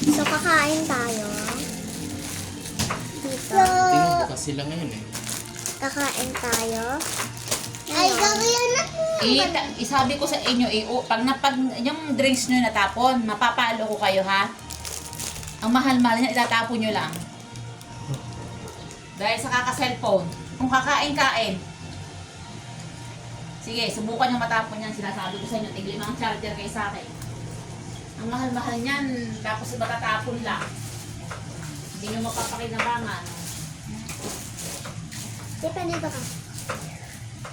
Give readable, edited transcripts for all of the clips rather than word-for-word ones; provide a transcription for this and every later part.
So, kakain tayo. Dito. Tingnan ko kasi sila ngayon eh. Kakain tayo. Ay, gawin na po. Isabi ko sa inyo, pag yung drinks nyo natapon, mapapalo ko kayo, ha? Ang mahal-mahal niya, itatapon nyo lang. Dahil sa kaka-cellphone. Kung kakain-kain. Sige, subukan nyo matapon yan. Sinasabi ko sa inyo, tigli mga charger kayo sa akin. Ang mahal-mahal niyan, tapos matatapon lang. Hindi nyo mapapakinabangan. Depende ba ka?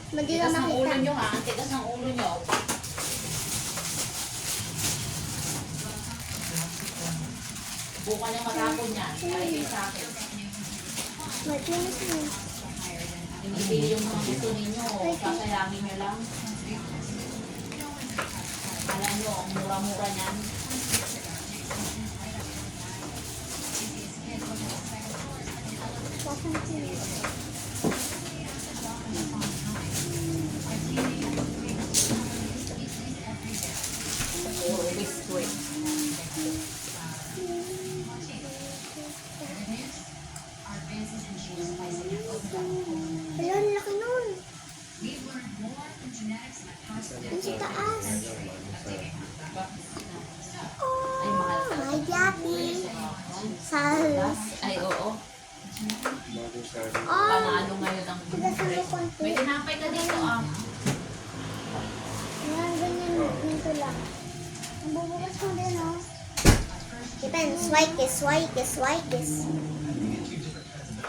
Hindi ka Tigas ng ulo makita. nyo, ha? Ang tigas ng ulo nyo. Subukan nyo matapon yan. Para kayo sa akin. Matinis mo. Hindi yung mga gusto ninyo, sasayangin nyo lang. Alam nyo, ang mura-mura niyan. Puro biskuit. Ayun, laki nun. Yung sa taas. Ay, mahal. May yapi. Salos. Ay, oo. Oh, Panalo ngayon ang tigas ng konti. may tinapay ka dito, ah. Yan, ganyan. Ganito lang. Ang bubukas mo din, oh. Depends. Swikes.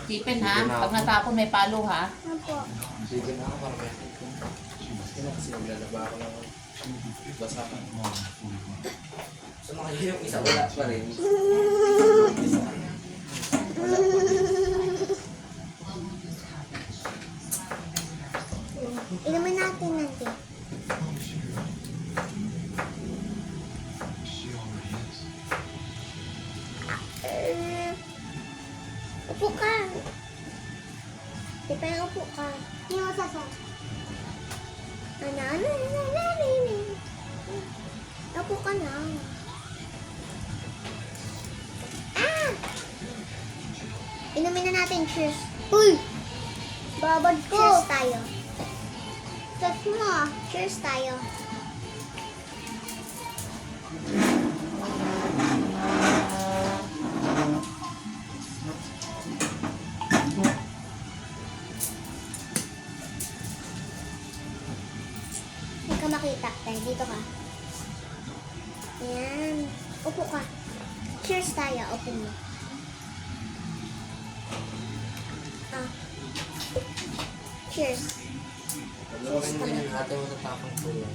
Tipin, ha? Pag natapon, may palo, ha? Ano po? Sige na ako para may Hindi na kasi maglalaba ako ng basa ka. So makikita yung isa wala pa rin. Inumin natin. Upo ka. Di pa yung upo ka. Hindi mo sasa. Ano. Upo ka na. Ah! Inumin na natin. Cheers. Uy! Babad ko. Cheers tayo. Cheers mo. Cheers tayo. Hindi ka makita. Tayo, dito ka. Ayan. Upo ka. Cheers tayo. Open mo. Ah. Cheers. Ano ka yung ganyan ate mo natapang po yun.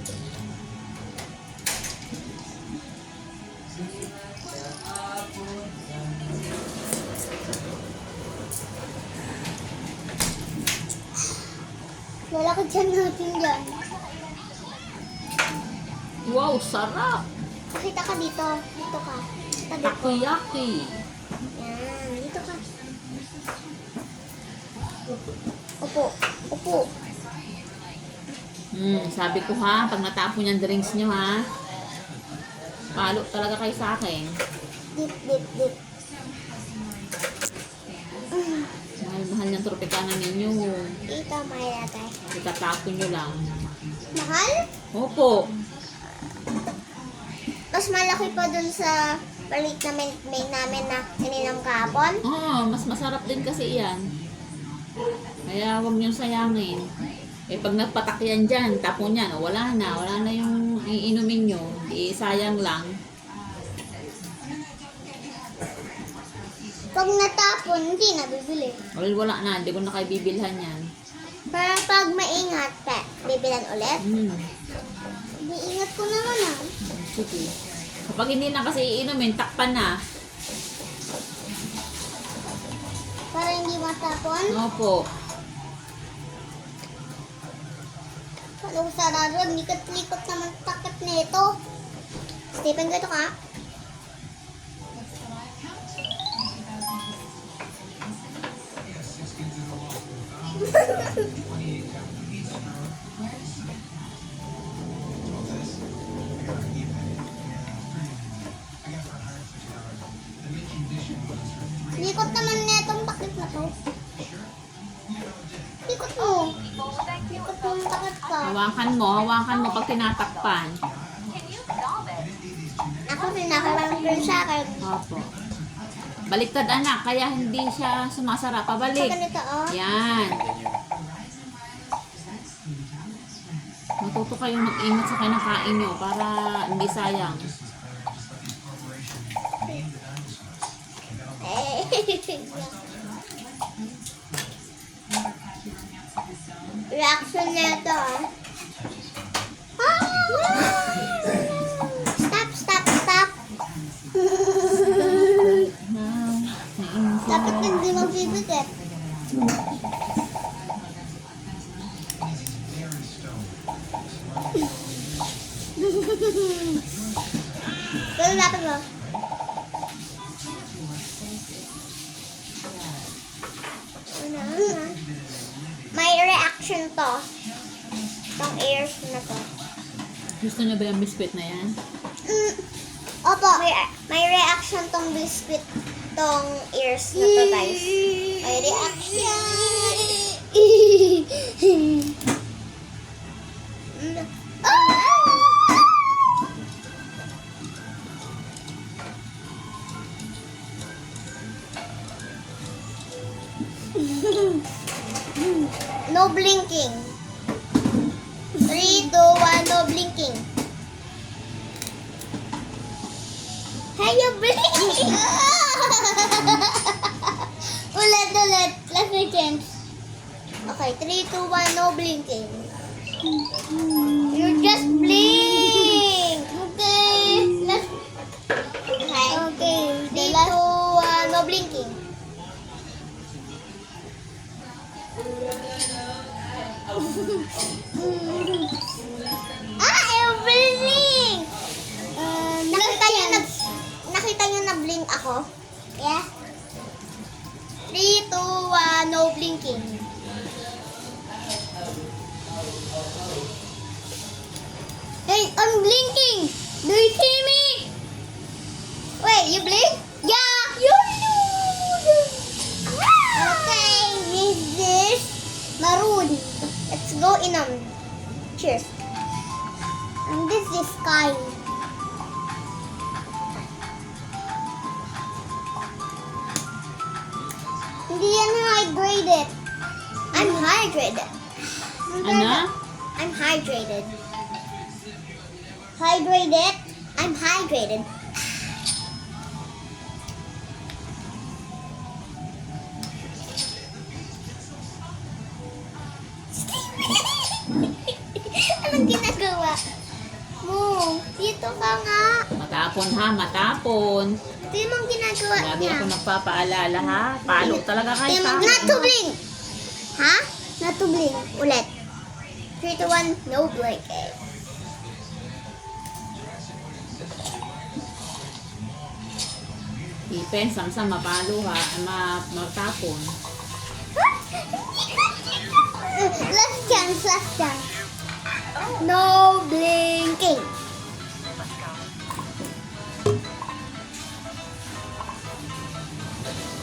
Lalakad dyan natin dyan. Wow, sarap! Pakita ka dito. Dito ka. Tabi ko. Takoyaki! Yan. Dito ka. Upo. Sabi ko, ha? Pag natapon yung drinks nyo, ha? Palo talaga kayo sa akin. Dip. Mahal-mahal ng tropikana ninyo. Ito, may latay. Itatapon nyo lang. Mahal? Opo. Mas malaki pa dun sa palit na main namin na ininom kahapon. Mas masarap din kasi yan. Kaya huwag nyo sayangin. Pag nagpatak yan dyan, tapon yan, wala na yung iinumin nyo. Sayang lang. Pag natapon, hindi na bibili. Wala na, hindi ko na kayo bibilhan yan. Pero pag maingat, bibilan ulit. Iingat ko naman ah. Sige. Kapag hindi na kasi iinumin, takpan na. Para hindi matapon. Opo. Paano sarado? Likot-likot naman takip nito. Stephen, ganito ka? Hawakan mo pag tinatakpan. Ako pinakalang sa akin. Opo. Baliktad anak, kaya hindi siya sumasarap. Sa Pabalik. ganito, oh. Yan. Matuto kayong mag-ingat sa kinakain nyo para hindi sayang. Reaction na ito, ah. Stop. Dapat hindi magbibigit. Pero dapat mo. May reaction to. Tong ears na to. Gusto nyo ba yung biscuit na yan? Opo, may reaction tong biscuit tong ears na to, guys. May reaction. No blinking. 3, 2, 1, no blinking. Hey, you blinking! ulit. Let me change. Okay, 3, 2, 1, no blinking. You just blink. Okay. Okay. 3, 2, 1, no blinking. I'm blink! Nakita nyo na blink ako? Yeah? 3, 2, 1, no blinking. Hey, I'm blinking! Do you see me? Wait, you blink? Yeah! You do! Okay, this is maroon. Let's go in cheers. And this is sky. Hindi yan hydrated. I'm hydrated. Ano? I'm hydrated. Hydrated? I'm hydrated. Anong ginagawa mo? Dito ka nga. Matapon ha, matapon. Ito yung mga ginagawa Lagi niya. ako nagpapaalala ha. Palo talaga kayo sa akin. Not to blink. Ha? Not to blink. Ulit. 3, 2, 1, no blink. Ipen, samsam, mapalo ha. Matapon. Last chance. No blinking.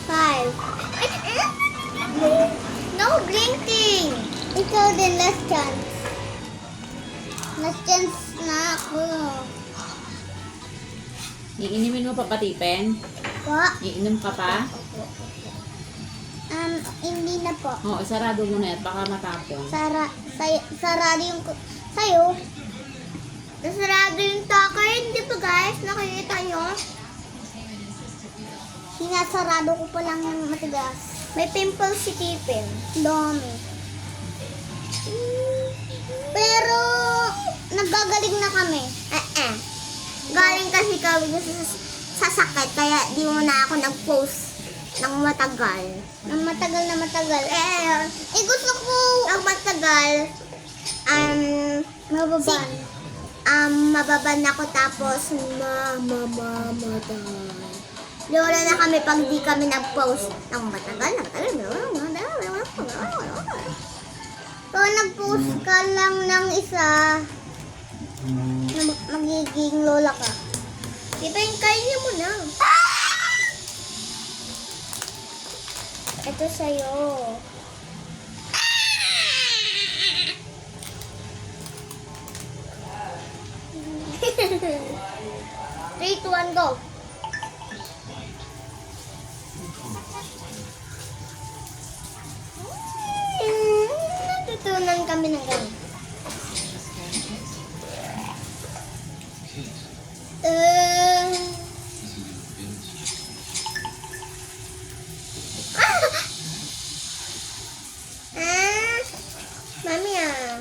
Five. No blinking. Ikaw din, last chance. Last chance na ako. Iinimin mo pa pati, Pen? Po? Iinom ka pa? Hindi na po. Oo, isarado mo na yan. Baka matapon. Sarado yung sa'yo. Sarado yung tucker. Hindi ba guys? Nakikita nyo? Sinasarado ko pa lang ng matigas. May pimples si Kipin. Dami. Pero, nagagaling na kami. Galing kasi kami sa sakit. Kaya di mo na ako nag-post ng matagal. Ng matagal. Gusto ko ng matagal. Mababan. Mababan ako tapos mamamatay. Wala na kami pag di kami nag-post ng matagal. Kung nag-post ka lang ng isa, magiging lola ka. Diba yung kaya mo na? Ito sa'yo. 3, 2, 1, go. Natutunan kami ng ganun. Mami ah.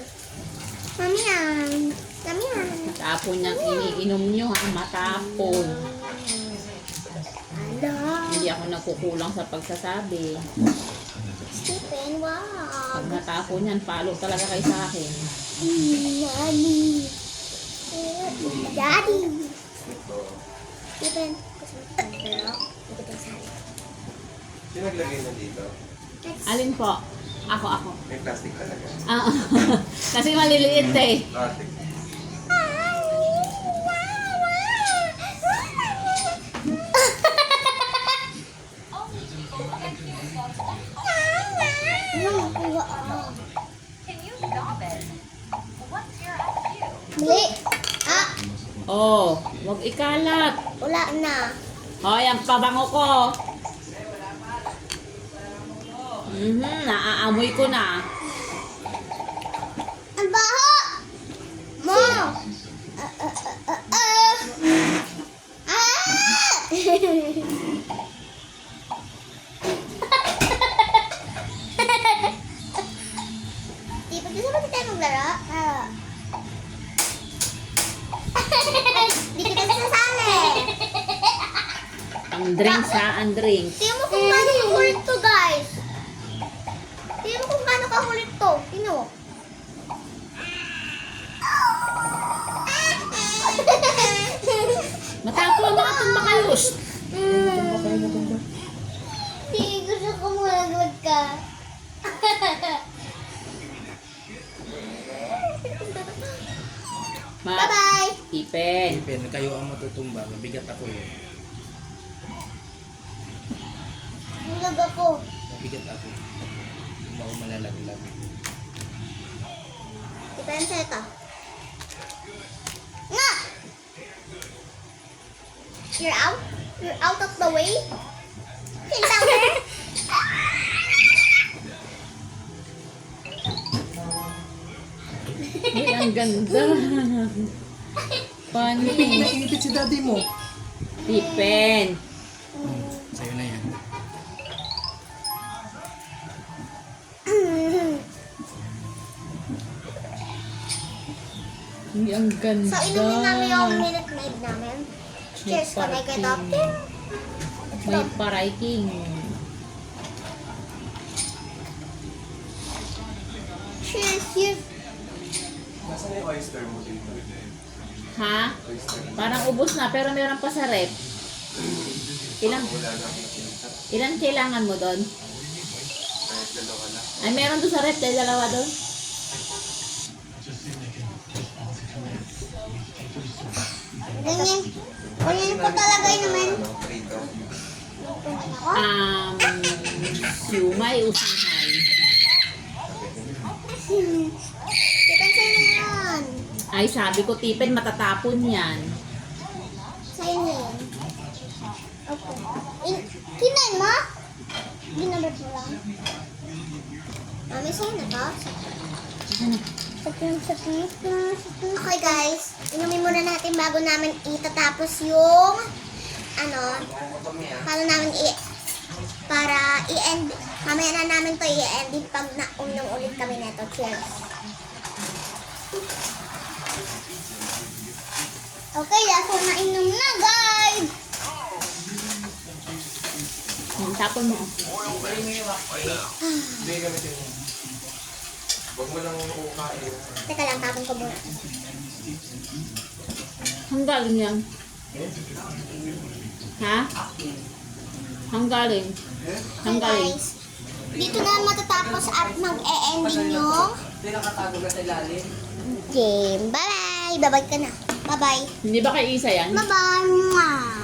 Mami ah. Mami ah. Matapon niyang iniinom nyo ha, matapon. Ano? Hindi ako nagkukulang sa pagsasabi. Stephen, wow. Pag natapon yan, follow talaga kayo sa akin. Mommy. Daddy. Stephen. Pero, hindi ka sali. Sino naglagay na dito? Alin po? Ako. May plastic talaga. Ah, kasi maliliit eh. Plastic. Mali. Ah, Oh, wag ikalat. wala na. Hoy, ang pabango ko. Naaamoy ko na. Ang baho! Mo! Di ba gusto mo tayo maglaro? Di kita sasali. Ang drinks ha, ang drinks. Tingnan mo kung gaano kakulit to, guys. Tingnan mo kung gaano kakulit to. Tingnan mo. Matapon mga itong makayos. Hindi, gusto ko malagod ka. Bye-bye! Ipen. Pen, kayo ang matutumba. Mabigat ako eh. Bulag ako. Mabigat ako. Hindi ako malalaglag. Ipensa ito. Nga! You're out? You're out of the way? Sit down there. Uy, ang ganda. Funny. Nainipit si daddy mo. Ipen. Sa'yo na yan. Uy, ang ganda. So, inumin namin yung Minute Maid namin. Cheers kami kay Doctor. May paraiking. Cheers, cheers. Nasaan yung oyster mo dito? Ha? Oyster. Parang ubos na, pero meron pa sa rep. Ilang, Wala na akong kinita. ilang kailangan mo doon? Kahit dalawa na. Ay, meron doon sa rep, dahil dalawa doon. Ganyan. Ganyan ko talaga naman. Prito. Ako. Siumay o singhay. Ipensa na yan. Ay, sabi ko, Tipen, matatapon yan. Sa'yo na yan. Okay. Kinain mo? Ginabot mo lang. Mami, sa'yo na to? Okay guys, inumin muna natin bago namin itatapos yung paano namin para i-end. Mamaya na namin to i-end pag uminom ulit kami neto. Cheers. Okay, ako na inom na guys. Tapon mo. Hindi gamitin mo. Huwag mo lang kukain. Teka lang, tapon ko muna. Ang galing yan. Ha? Ang galing. Ang galing. Guys, dito na matatapos at mag-e-ending yung Hindi nakatago ka sa ilalim. game. Bye-bye! Bye-bye ka na. Bye-bye! Hindi ba kay Isa yan? Bye-bye! Mwah!